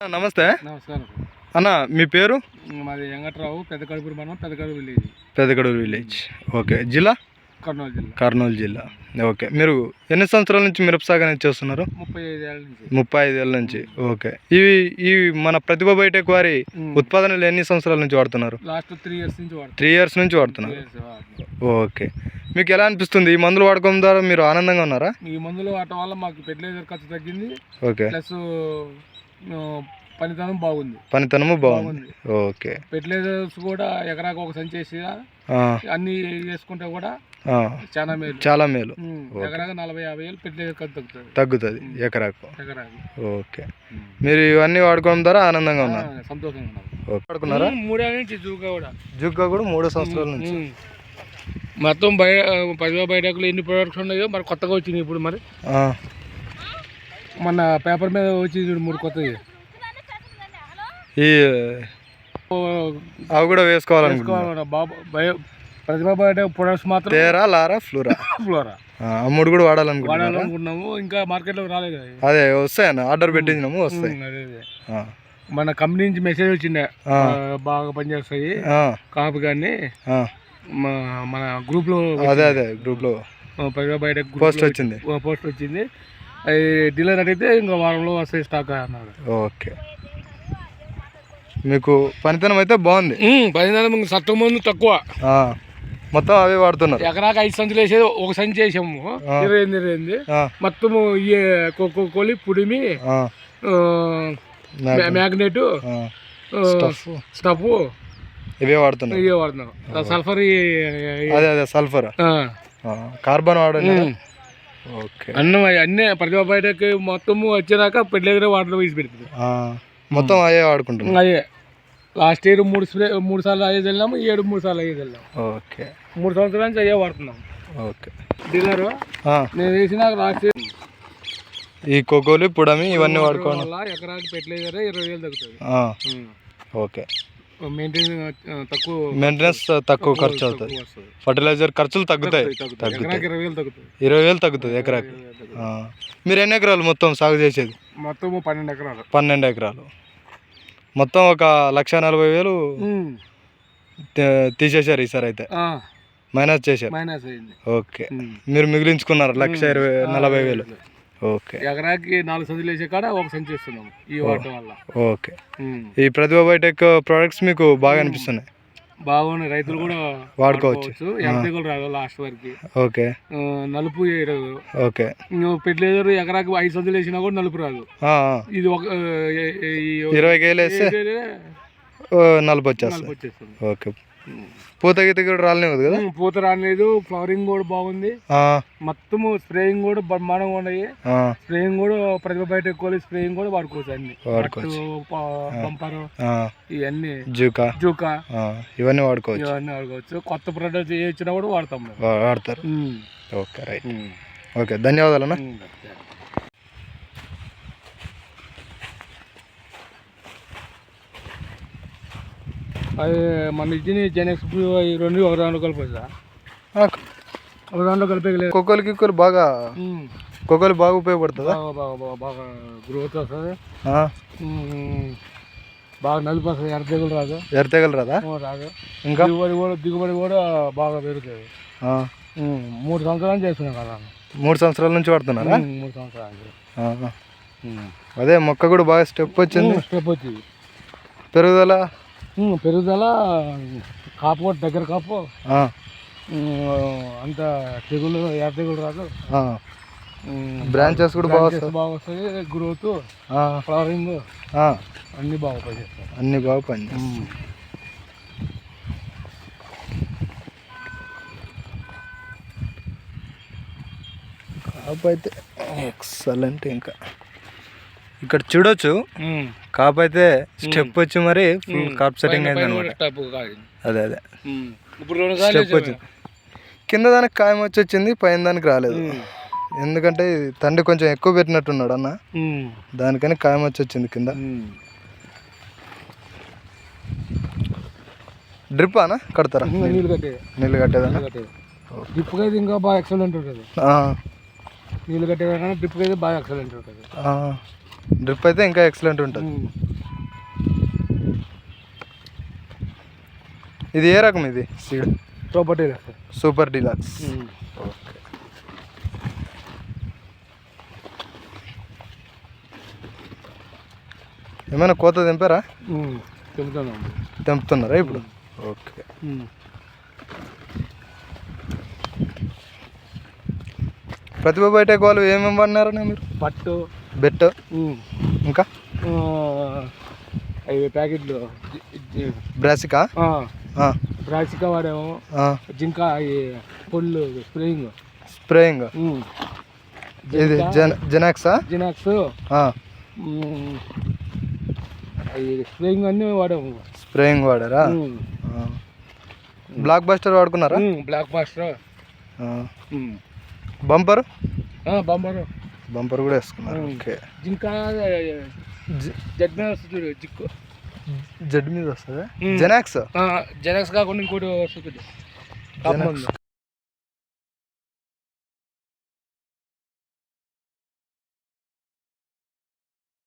నమస్తే. నమస్కారం అన్న, మీ పేరు? మాది వెంకట్రావు, పెద్దకడుపూరు మండలం, పెద్దకడూరు విలేజ్. ఓకే. జిల్లా? కర్నూలు జిల్లా. ఓకే. మీరు ఎన్ని సంవత్సరాల నుంచి మిరప సాగు అనేది చేస్తున్నారు? 35 ఏళ్ళ నుంచి. ఓకే. ఈ మన ప్రతిభ బయోటెక్ వారి ఉత్పాదనలు ఎన్ని సంవత్సరాల నుంచి వాడుతున్నారు? లాస్ట్ 3 years నుంచి 3 years నుంచి వాడుతున్నారు. ఓకే. మీకు ఎలా అనిపిస్తుంది ఈ మందులు వాడకం ద్వారా? మీరు ఆనందంగా ఉన్నారా? ఈ మందులు వాడటం వల్ల మాకు ఫెర్టిలైజర్ ఖర్చు తగ్గింది. ఓకే. ప్లస్ పనితనం బాగుంది. ఓకే. ఫెర్టిలైజర్స్ కూడా ఎకరాకు ఒక సంచి వేసి అన్ని వేసుకుంటే కూడా చాలా మేలు. ఎకరాకు 40-50 వేలు ఫెర్టిలైజర్ ఖర్చు తగ్గుతుంది ఎకరాకు. ఓకే. మీరు ఇవన్నీ వాడుకోవడం ద్వారా ఆనందంగా ఉన్నారు, సంతోషంగా ఉన్నారు. వాడుకున్నారా? 3 ఏళ్ళ నుంచి జుగ్గా కూడా 3 సంవత్సరాల నుంచి. మొత్తం బయటకు ఎన్ని ప్రొడక్ట్స్ ఉన్నాయో మరి కొత్తగా వచ్చినాయి ఇప్పుడు. మరి మన పేపర్ మీద వచ్చి 3 కొత్తవి అవి కూడా వేసుకోవాలనుకుంటున్నా. ప్రతిభ బయోటెక్ ప్రొడక్ట్స్ మాత్రం తేరా, లారా, ఫ్లోరా అమ్ముడు కూడా వాడాలనుకుంటున్నాము. ఇంకా మార్కెట్లోకి రాలేదు. అదే వస్తాయన్న, ఆర్డర్ పెట్టించినాము, వస్తాయి. మన కంపెనీ నుంచి మెసేజ్ వచ్చిండే బాగా పనిచేస్తాయి కాపు కానీ మన గ్రూప్ లో. అదే గ్రూప్ లో ప్రతిభ బయోటెక్ పోస్ట్ వచ్చింది. అది డీలర్ అడిగితే ఇంకో వారంలో వస్తాయి స్టాక్ అన్నారు. ఓకే. మీకు పనితనం అయితే బాగుంది. పనితనం సత్వ మందు తక్కువ, మొత్తం అవే వాడుతున్నారు. ఎకరాకు 5 సంచులు వేసేది, ఒక సంచి వేసాము 28 మొత్తము. కోలి పుడిమి, మ్యాగ్నెట్, స్టఫ్ ఇవే వాడుతున్నాం. సల్ఫర్, అదే సల్ఫర్, కార్బన్ వాడండి. ఓకే. అన్నీ ప్రతిభ బయటకి మొత్తము వచ్చినాక ఫెర్టిలైజర్ వాటర్ వేసి పెడుతుంది. మొత్తం అయ్యే వాడుకుంటున్నాం. అయ్యే లాస్ట్ ఇయర్ 3 సార్లు అయ్యేది వెళ్ళాము, 3 సార్లు అయ్యేది వెళ్ళాము. ఓకే. 3 సంవత్సరాల నుంచి అయ్యే వాడుతున్నాం. ఓకే. డీలర్ నేను వేసిన లాస్ట్ ఇయర్ ఈ కోకోలి, పుడమి ఇవన్నీ వాడుకోవడం వల్ల ఎకరాకి ఫెర్టిలైజర్ 20,000 తగ్గుతుంది. ఓకే. మెయింటెనెన్స్ తక్కువ ఖర్చు అవుతుంది. ఫర్టిలైజర్ ఖర్చులు తగ్గుతాయి. 20,000 తగ్గుతుంది ఎకరాకి. మీరు ఎన్ని ఎకరాలు మొత్తం సాగు చేసేది? మొత్తం 12 ఎకరాలు. మొత్తం 1,40,000 తీసేశారు ఈసారి అయితే, మైనస్ చేశారు. ఓకే. మీరు మిగిలించుకున్నారు 1,40,000. ఓకే. ఎకరాకి 4 సంచులు వేసే కాడ ఒక సంచి వేస్తున్నాం ఈ వాడటం వల్ల. ఓకే. ఈ ప్రతిభ బయోటెక్ ప్రోడక్ట్స్ మీకు బాగా అనిపిస్తున్నాయి? బాగున్నాయి. రైతులు కూడా వాడుకోవచ్చు. ఎర్రతెగులు రాదు లాస్ట్ వరకు. ఓకే. నలుపు రాదు. ఓకే. ఫెర్టిలైజర్ ఎకరాకి 5 సంచులు వేసినా కూడా నలుపు రాదు. ఇది ఒక 20 కేలు వేస్తే నలుపు వచ్చేస్తుంది. ఓకే. పూత గీత కూడా రాలేదు కదా? పూత రాలేదు. ఫ్లవరింగ్ కూడా బాగుంది. మొత్తము స్ప్రేయింగ్ కూడా బ్రహ్మాండంగా ఉన్నాయి. స్ప్రేయింగ్ కూడా ప్రతిభ బయోటెక్ స్ప్రేయింగ్ కూడా వాడుకోవచ్చు. అన్ని పంపరు ఇవన్నీ జూకా ఇవన్నీ వాడుకోవచ్చు. కొత్త ప్రొడక్ట్ ఏ ఇచ్చినా కూడా వాడతారు. ఓకే. రైట్. ఓకే. ధన్యవాదాలు అన్న. అది మన ఇచ్చిన జెనెక్స్ 2 ఒక దాంట్లో కలిపేదా? ఒక దాంట్లో కలిపేయలేదు. కోకోలి బాగా ఉపయోగపడుతుందా? బాగా గ్రోత్ వస్తుంది. బాగా నలుపు వస్తుంది. ఎర్రతెగులు రాదా? ఇంకా దిగుబడి కూడా బాగా పెరుగుతుంది. 3 సంవత్సరాలు చేస్తున్నాం కదా. 3 సంవత్సరాల నుంచి వాడుతున్నారా? 3 సంవత్సరాలు. అదే మొక్క కూడా బాగా స్టెప్ వచ్చింది. పెరుగుదల కాపు కూడా దగ్గర కాపు. అంత ఎర్ర తెగులు రాదు. బ్రాంచెస్ కూడా బాగా వస్తాయి. గ్రోత్, ఫ్లవరింగ్ అన్ని బాగా పనిచేస్తాయి. కాపు అయితే ఎక్సలెంట్. ఇంకా ఇక్కడ చూడొచ్చు, కాపు అయితే స్టెప్ వచ్చి మరి ఫుల్ కాప్ సెట్టింగ్ అయింది అనమాట. అదే స్టెప్ వచ్చింది. కింద దానికి కాయం వచ్చింది, పైన దానికి రాలేదు. ఎందుకంటే తండ్రి కొంచెం ఎక్కువ పెట్టినట్టున్నాడు అన్న, దానికని కాయం వచ్చింది కింద. డ్రిప్ అన్న కడతారా? నీళ్ళు కట్టేదన్నా? డ్రిప్ అయితే ఇంకా బాగా ఎక్సలెంట్ ఉంటుంది. నీళ్ళు కట్టేదాకా డ్రిప్ అయితే బాగా ఎక్సలెంట్ ఉంటుంది. డ్రిప్ అయితే ఇంకా ఎక్సలెంట్ ఉంటుంది. ఇది ఏ రకం ఇది సీడ్? Super deluxe. ఓకే. ఏమైనా కోత తెంపారా? తెంపుతున్నారా ఇప్పుడు? ఓకే. ప్రతిభ బయోటెక్ వాళ్ళు ఏమేమి వాడినారన్నా మీరు? పట్టు, బెట్, ఇంకా 5 ప్యాకెట్లు బ్రాసికా. బ్రాసికా వాడేమో, జింకా పొల్లు స్ప్రేయింగ్, ఇది జెనాక్సా? జినాక్స్ స్ప్రేయింగ్ అన్నీ వాడాము. స్ప్రేయింగ్ వాడారా? బ్లాక్ బస్టర్ వాడుకున్నారా? Blockbuster. బంపర్ బంపర్ కూడా వేసుకున్నారు. ఓకే. జింకా జెడ్ మీద వస్తుంది చూడు, జిక్కు జెడ్ మీద వస్తుంది. జెనాక్స్ కాకుండా ఇంకోటి వస్తుంది.